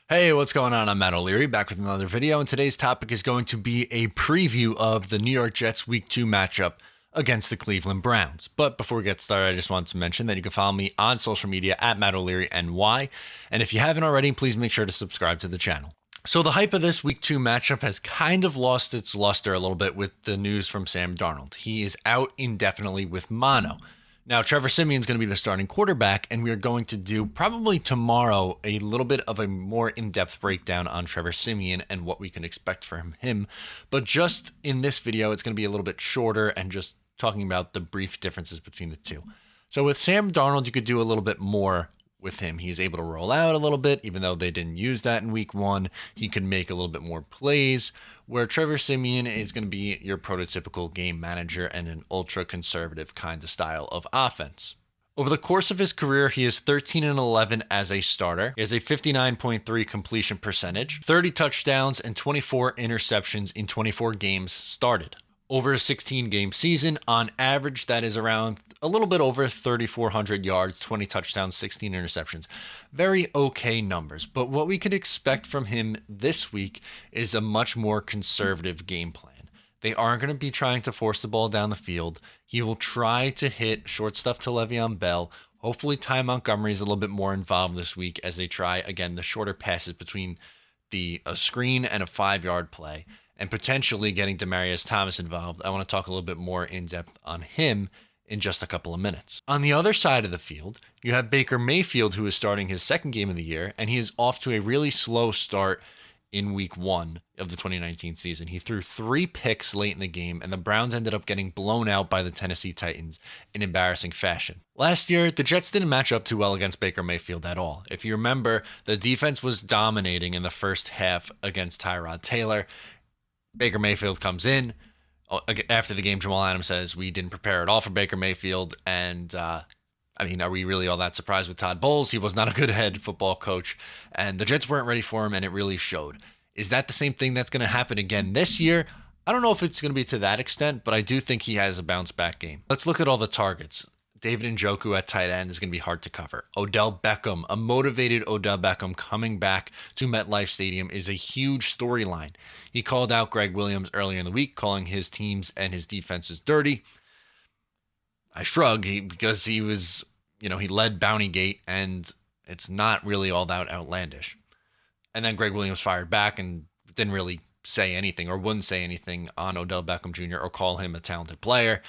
Hey, what's going on? I'm Matt O'Leary, back with another video, and today's topic is going to be a preview of the New York Jets Week 2 matchup against the Cleveland Browns. But before we get started, I just wanted to mention that you can follow me on social media at Matt O'Leary NY, and if you haven't already, please make sure to subscribe to the channel. So the hype of this Week 2 matchup has kind of lost its luster a little bit with the news from Sam Darnold. He is out indefinitely with mono. Now, Trevor Siemian is going to be the starting quarterback, and we are going to do probably tomorrow a little bit of a more in-depth breakdown on Trevor Siemian and what we can expect from him. But just in this video, it's going to be a little bit shorter and just talking about the brief differences between the two. So with Sam Darnold, you could do a little bit more with him. He's able to roll out a little bit, even though they didn't use that in week 1. He can make a little bit more plays, where Trevor Siemian is going to be your prototypical game manager and an ultra-conservative kind of style of offense. Over the course of his career, he is 13-11 as a starter. He has a 59.3 completion percentage, 30 touchdowns, and 24 interceptions in 24 games started. Over a 16-game season, on average, that is around a little bit over 3,400 yards, 20 touchdowns, 16 interceptions. Very okay numbers, but what we could expect from him this week is a much more conservative game plan. They aren't going to be trying to force the ball down the field. He will try to hit short stuff to Le'Veon Bell. Hopefully, Ty Montgomery is a little bit more involved this week as they try, again, the shorter passes between a screen and a 5-yard play, and potentially getting Demaryius Thomas involved. I want to talk a little bit more in depth on him in just a couple of minutes. On the other side of the field, you have Baker Mayfield, who is starting his second game of the year, and he is off to a really slow start in week 1 of the 2019 season. He threw 3 picks late in the game, and the Browns ended up getting blown out by the Tennessee Titans in embarrassing fashion. Last year, the Jets didn't match up too well against Baker Mayfield at all. If you remember, the defense was dominating in the first half against Tyrod Taylor. Baker Mayfield comes in. After the game, Jamal Adams says, we didn't prepare at all for Baker Mayfield. And, are we really all that surprised with Todd Bowles? He was not a good head football coach, and the Jets weren't ready for him, and it really showed. Is that the same thing that's going to happen again this year? I don't know if it's going to be to that extent, but I do think he has a bounce-back game. Let's look at all the targets. David Njoku at tight end is going to be hard to cover. Odell Beckham, a motivated Odell Beckham coming back to MetLife Stadium is a huge storyline. He called out Greg Williams earlier in the week, calling his teams and his defenses dirty. I shrug because he was, he led Bounty Gate, and it's not really all that outlandish. And then Greg Williams fired back and didn't really say anything or wouldn't say anything on Odell Beckham Jr. or call him a talented player.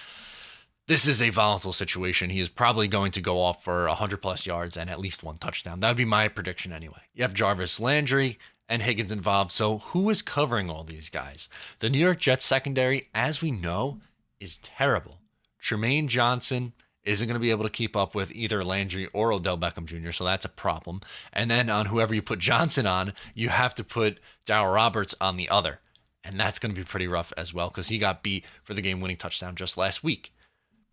This is a volatile situation. He is probably going to go off for 100-plus yards and at least 1 touchdown. That would be my prediction anyway. You have Jarvis Landry and Higgins involved, so who is covering all these guys? The New York Jets secondary, as we know, is terrible. Tremaine Johnson isn't going to be able to keep up with either Landry or Odell Beckham Jr., so that's a problem. And then on whoever you put Johnson on, you have to put Darryl Roberts on the other. And that's going to be pretty rough as well because he got beat for the game-winning touchdown just last week.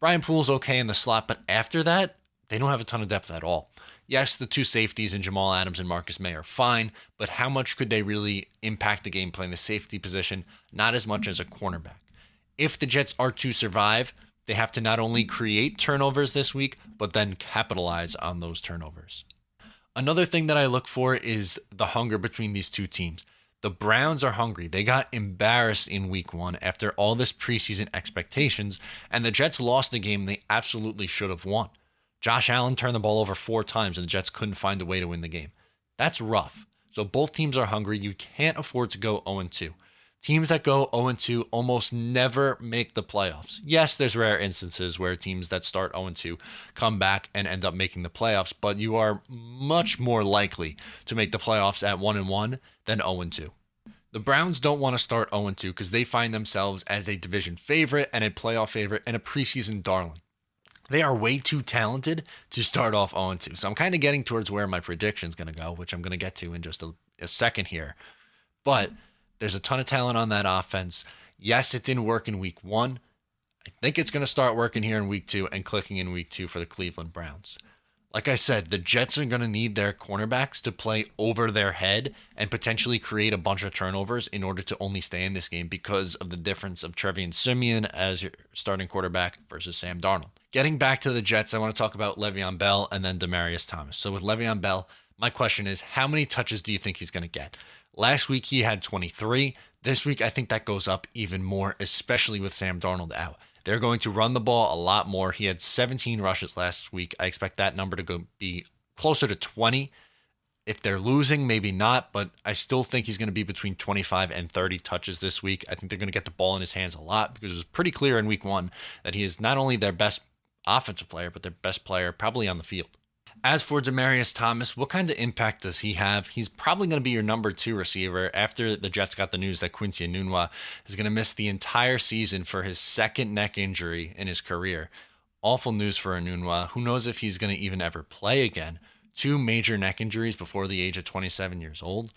Brian Poole's okay in the slot, but after that, they don't have a ton of depth at all. Yes, the 2 safeties in Jamal Adams and Marcus May are fine, but how much could they really impact the game play in the safety position? Not as much as a cornerback. If the Jets are to survive, they have to not only create turnovers this week, but then capitalize on those turnovers. Another thing that I look for is the hunger between these two teams. The Browns are hungry. They got embarrassed in week 1 after all this preseason expectations, and the Jets lost the game they absolutely should have won. Josh Allen turned the ball over 4 times, and the Jets couldn't find a way to win the game. That's rough. So both teams are hungry. You can't afford to go 0-2. Teams that go 0-2 almost never make the playoffs. Yes, there's rare instances where teams that start 0-2 come back and end up making the playoffs, but you are much more likely to make the playoffs at 1-1 than 0-2. The Browns don't want to start 0-2 because they find themselves as a division favorite and a playoff favorite and a preseason darling. They are way too talented to start off 0-2. So I'm kind of getting towards where my prediction is going to go, which I'm going to get to in just a second here. But there's a ton of talent on that offense. Yes, it didn't work in week 1. I think it's going to start working here in week 2 and clicking in week 2 for the Cleveland Browns. Like I said, the Jets are going to need their cornerbacks to play over their head and potentially create a bunch of turnovers in order to only stay in this game because of the difference of Trevor Siemian as your starting quarterback versus Sam Darnold. Getting back to the Jets, I want to talk about Le'Veon Bell and then Demaryius Thomas. So with Le'Veon Bell, My question is, how many touches do you think he's going to get? Last week he had 23. This week I think that goes up even more, especially with Sam Darnold out. They're going to run the ball a lot more. He had 17 rushes last week. I expect that number to be closer to 20. If they're losing, maybe not, but I still think he's going to be between 25 and 30 touches this week. I think they're going to get the ball in his hands a lot because it was pretty clear in week 1 that he is not only their best offensive player, but their best player probably on the field. As for Demaryius Thomas, what kind of impact does he have? He's probably going to be your number 2 receiver after the Jets got the news that Quincy Enunwa is going to miss the entire season for his second neck injury in his career. Awful news for Enunwa. Who knows if he's going to even ever play again? 2 major neck injuries before the age of 27 years old.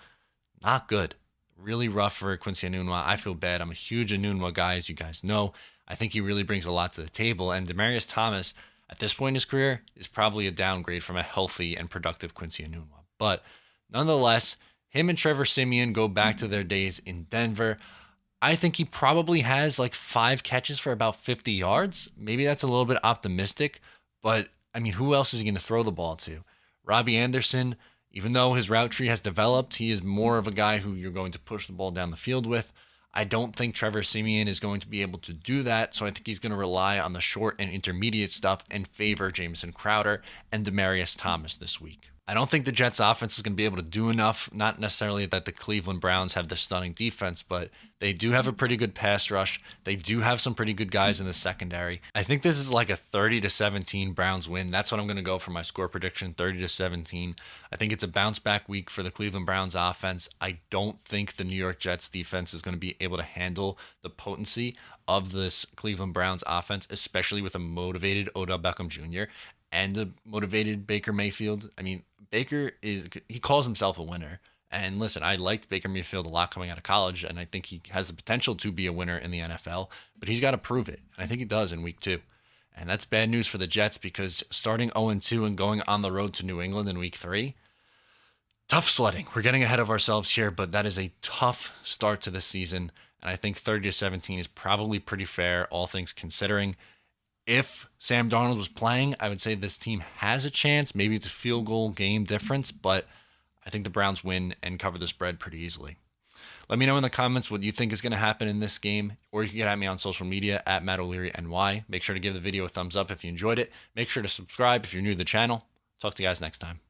Not good. Really rough for Quincy Enunwa. I feel bad. I'm a huge Enunwa guy, as you guys know. I think he really brings a lot to the table. And Demaryius Thomas, at this point in his career, is probably a downgrade from a healthy and productive Quincy Enunwa. But nonetheless, him and Trevor Siemian go back to their days in Denver. I think he probably has like 5 catches for about 50 yards. Maybe that's a little bit optimistic, but I mean, who else is he going to throw the ball to? Robbie Anderson, even though his route tree has developed, he is more of a guy who you're going to push the ball down the field with. I don't think Trevor Siemian is going to be able to do that, so I think he's going to rely on the short and intermediate stuff and favor Jamison Crowder and Demaryius Thomas this week. I don't think the Jets offense is going to be able to do enough, not necessarily that the Cleveland Browns have the stunning defense, but they do have a pretty good pass rush. They do have some pretty good guys in the secondary. I think this is like a 30-17 Browns win. That's what I'm going to go for my score prediction, 30-17. I think it's a bounce back week for the Cleveland Browns offense. I don't think the New York Jets defense is going to be able to handle the potency of this Cleveland Browns offense, especially with a motivated Odell Beckham Jr. and a motivated Baker Mayfield. I mean, he calls himself a winner. And listen, I liked Baker Mayfield a lot coming out of college, and I think he has the potential to be a winner in the NFL, but he's got to prove it. And I think he does in week 2. And that's bad news for the Jets because starting 0-2 and going on the road to New England in week 3, tough sledding. We're getting ahead of ourselves here, but that is a tough start to the season. And I think 30-17 is probably pretty fair, all things considering. If Sam Darnold was playing, I would say this team has a chance. Maybe it's a field goal game difference, but I think the Browns win and cover the spread pretty easily. Let me know in the comments what you think is going to happen in this game, or you can get at me on social media at Matt O'Leary NY. Make sure to give the video a thumbs up if you enjoyed it. Make sure to subscribe if you're new to the channel. Talk to you guys next time.